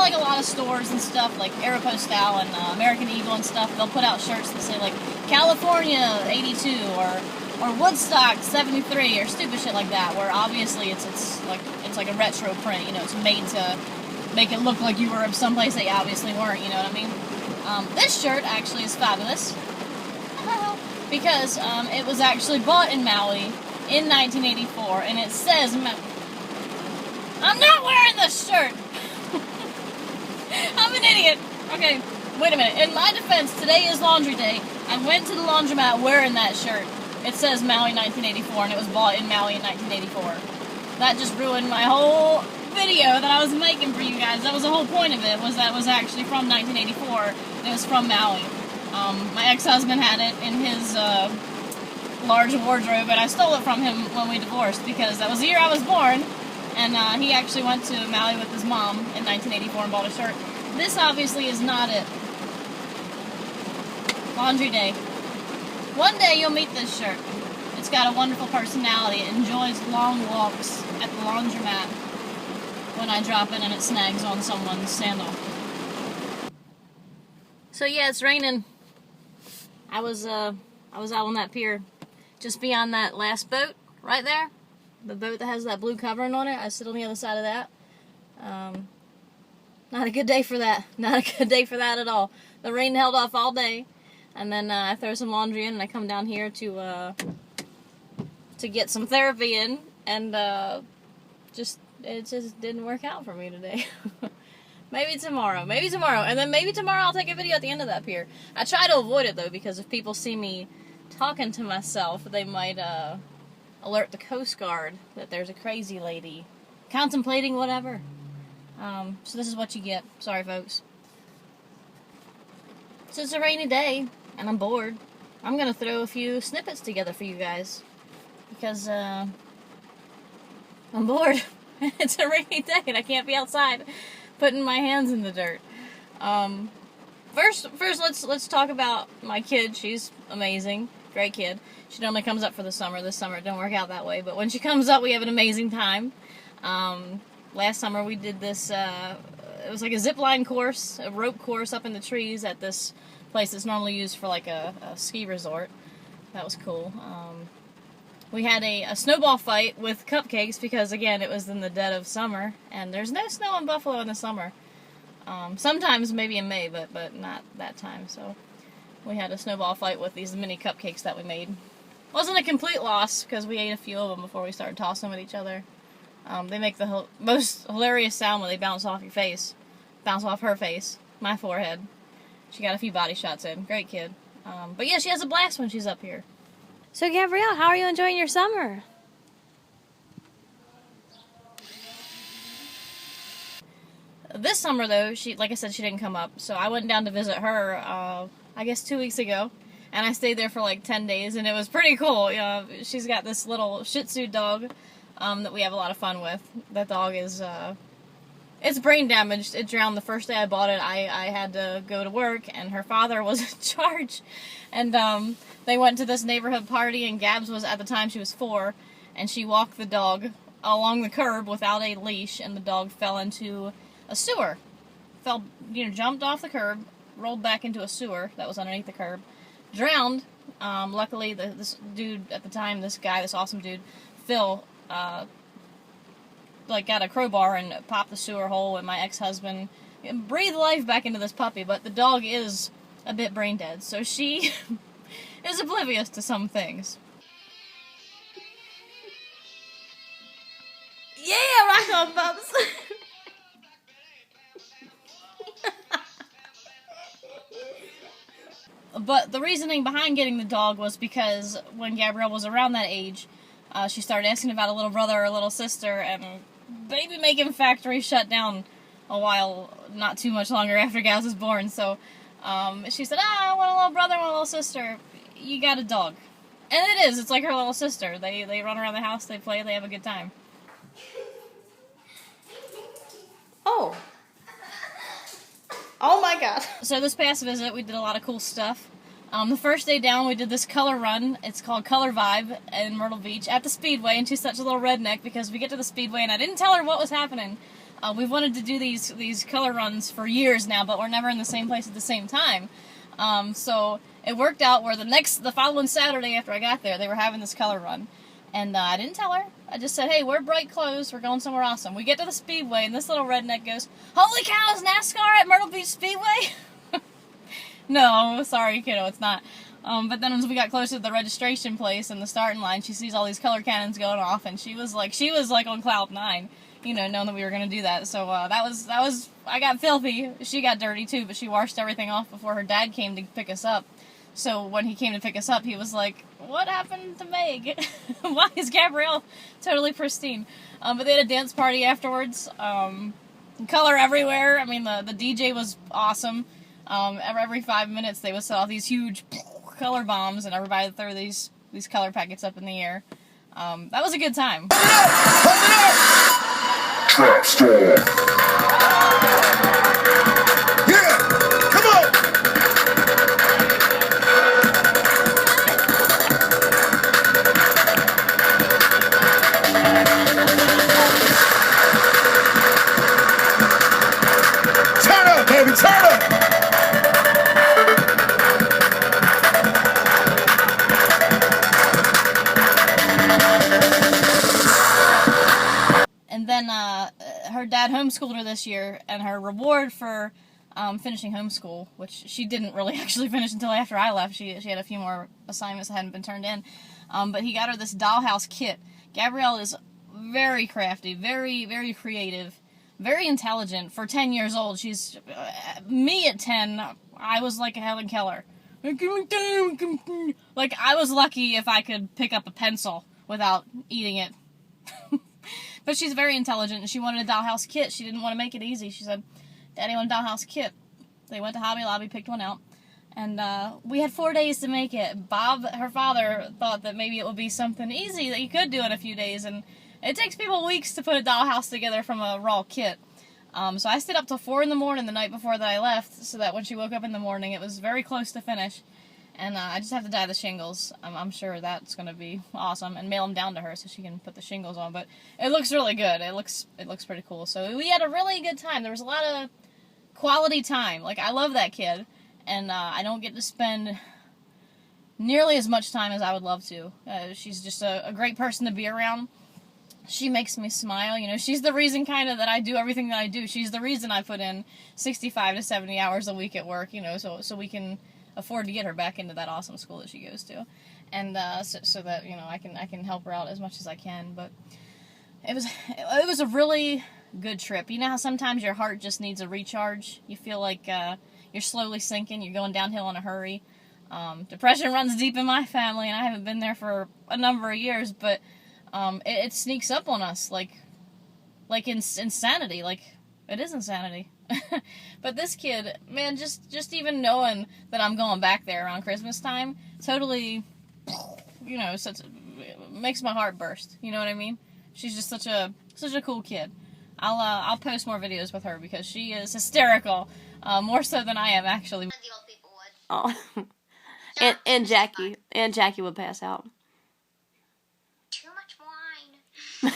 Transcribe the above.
like a lot of stores and stuff, like Aeropostale and American Eagle and stuff, they'll put out shirts that say like California 82 or Woodstock 73 or stupid shit like that, where obviously it's like a retro print, you know, it's made to make it look like you were someplace that you obviously weren't, you know what I mean? This shirt actually is fabulous because it was actually bought in Maui in 1984, and it says I'm not wearing this shirt. I'm an idiot. Okay, wait a minute. In my defense, today is laundry day. I went to the laundromat wearing that shirt. It says Maui 1984, and it was bought in Maui in 1984. That just ruined my whole video that I was making for you guys. That was the whole point of it, was that it was actually from 1984, and it was from Maui. My ex-husband had it in his large wardrobe, and I stole it from him when we divorced, because that was the year I was born. And he actually went to Maui with his mom in 1984 and bought a shirt. This obviously is not it. Laundry day. One day you'll meet this shirt. It's got a wonderful personality. It enjoys long walks at the laundromat when I drop in and it snags on someone's sandal. So yeah, it's raining. I was out on that pier just beyond that last boat right there. The boat that has that blue covering on it. I sit on the other side of that. Not a good day for that. Not a good day for that at all. The rain held off all day. And then I throw some laundry in and I come down here to get some therapy in. And it just didn't work out for me today. Maybe tomorrow. Maybe tomorrow. And then maybe tomorrow I'll take a video at the end of that pier. I try to avoid it though, because if people see me talking to myself, they might alert the Coast Guard that there's a crazy lady contemplating whatever. So this is what you get. Sorry, folks. So it's a rainy day, and I'm bored. I'm gonna throw a few snippets together for you guys, because I'm bored. It's a rainy day, and I can't be outside putting my hands in the dirt. First, let's talk about my kid. She's amazing. Great kid. She normally comes up for the summer. This summer it don't work out that way, but when she comes up, we have an amazing time. Last summer we did this, it was like a zip line course, a rope course up in the trees at this place that's normally used for like a ski resort. That was cool. We had a snowball fight with cupcakes because, again, it was in the dead of summer, and there's no snow in Buffalo in the summer. Sometimes maybe in May, but not that time, so we had a snowball fight with these mini cupcakes that we made. Wasn't a complete loss, because we ate a few of them before we started tossing them at each other. They make the most hilarious sound when they bounce off your face. Bounce off her face. My forehead. She got a few body shots in. Great kid. But yeah, she has a blast when she's up here. So Gabrielle, how are you enjoying your summer? This summer, though, like I said, she didn't come up. So I went down to visit her, I guess 2 weeks ago. And I stayed there for like 10 days, and it was pretty cool. She's got this little Shih Tzu dog that we have a lot of fun with. That dog is, it's brain damaged. It drowned the first day I bought it. I had to go to work, and her father was in charge. And they went to this neighborhood party, and Gabs was, at the time, she was 4, and she walked the dog along the curb without a leash, and the dog fell into a sewer. Jumped off the curb, rolled back into a sewer that was underneath the curb, drowned. Luckily, this dude at the time, this awesome dude, Phil, got a crowbar and popped the sewer hole, and my ex-husband breathed life back into this puppy, but the dog is a bit brain dead, so she is oblivious to some things. Yeah, rock on, Bubs! But the reasoning behind getting the dog was because when Gabrielle was around that age, she started asking about a little brother or a little sister, and baby making factory shut down a while, not too much longer after Gaz was born, so she said, I want a little brother and a little sister. You got a dog. And it's like her little sister. They run around the house, they play, they have a good time. Oh my god. So this past visit, we did a lot of cool stuff. The first day down, we did this color run. It's called Color Vibe in Myrtle Beach at the Speedway, and she's such a little redneck because we get to the Speedway, and I didn't tell her what was happening We've wanted to do these color runs for years now, but we're never in the same place at the same time. So it worked out where the following Saturday after I got there, they were having this color run. And I didn't tell her. I just said, hey, wear bright clothes. We're going somewhere awesome. We get to the Speedway, and this little redneck goes, holy cow, is NASCAR at Myrtle Beach Speedway? No, sorry, kiddo, it's not. But then as we got closer to the registration place and the starting line, she sees all these color cannons going off, and she was like on cloud 9, you know, knowing that we were going to do that. So that was, I got filthy. She got dirty too, but she washed everything off before her dad came to pick us up. So when he came to pick us up, he was like, what happened to Meg? Why is Gabrielle totally pristine? But they had a dance party afterwards. Color everywhere. I mean, the DJ was awesome. Every 5 minutes they would set off these huge color bombs, and everybody would throw these color packets up in the air. That was a good time. Trap Storm. Yeah, come on. Turn up, baby, turn up. And then her dad homeschooled her this year, and her reward for finishing homeschool, which she didn't really actually finish until after I left. She had a few more assignments that hadn't been turned in. But he got her this dollhouse kit. Gabrielle is very crafty, very, very creative, very intelligent. For 10 years old, she's... me at 10, I was like a Helen Keller. Like, I was lucky if I could pick up a pencil without eating it. But she's very intelligent, and she wanted a dollhouse kit. She didn't want to make it easy. She said, Daddy, I want a dollhouse kit. They went to Hobby Lobby, picked one out, and we had 4 days to make it. Bob, her father, thought that maybe it would be something easy that you could do in a few days, and it takes people weeks to put a dollhouse together from a raw kit. So I stayed up till 4 in the morning the night before that I left, so that when she woke up in the morning, it was very close to finish. And I just have to dye the shingles. I'm sure that's going to be awesome, and mail them down to her so she can put the shingles on. But it looks really good. It looks pretty cool. So we had a really good time. There was a lot of quality time. Like, I love that kid, and I don't get to spend nearly as much time as I would love to. She's just a great person to be around. She makes me smile. You know, she's the reason kind of that I do everything that I do. She's the reason I put in 65 to 70 hours a week at work, you know, so we can afford to get her back into that awesome school that she goes to, and so that, you know, I can help her out as much as I can. But it was a really good trip. You know how sometimes your heart just needs a recharge? You feel like you're slowly sinking, you're going downhill in a hurry. Depression runs deep in my family, and I haven't been there for a number of years, but it sneaks up on us like insanity. Like, it is insanity. But this kid, man, just even knowing that I'm going back there around Christmas time, totally, you know, makes my heart burst. You know what I mean? She's just such a cool kid. I'll post more videos with her because she is hysterical, more so than I am actually. The old people would. Oh, and Jackie would pass out. Too much wine.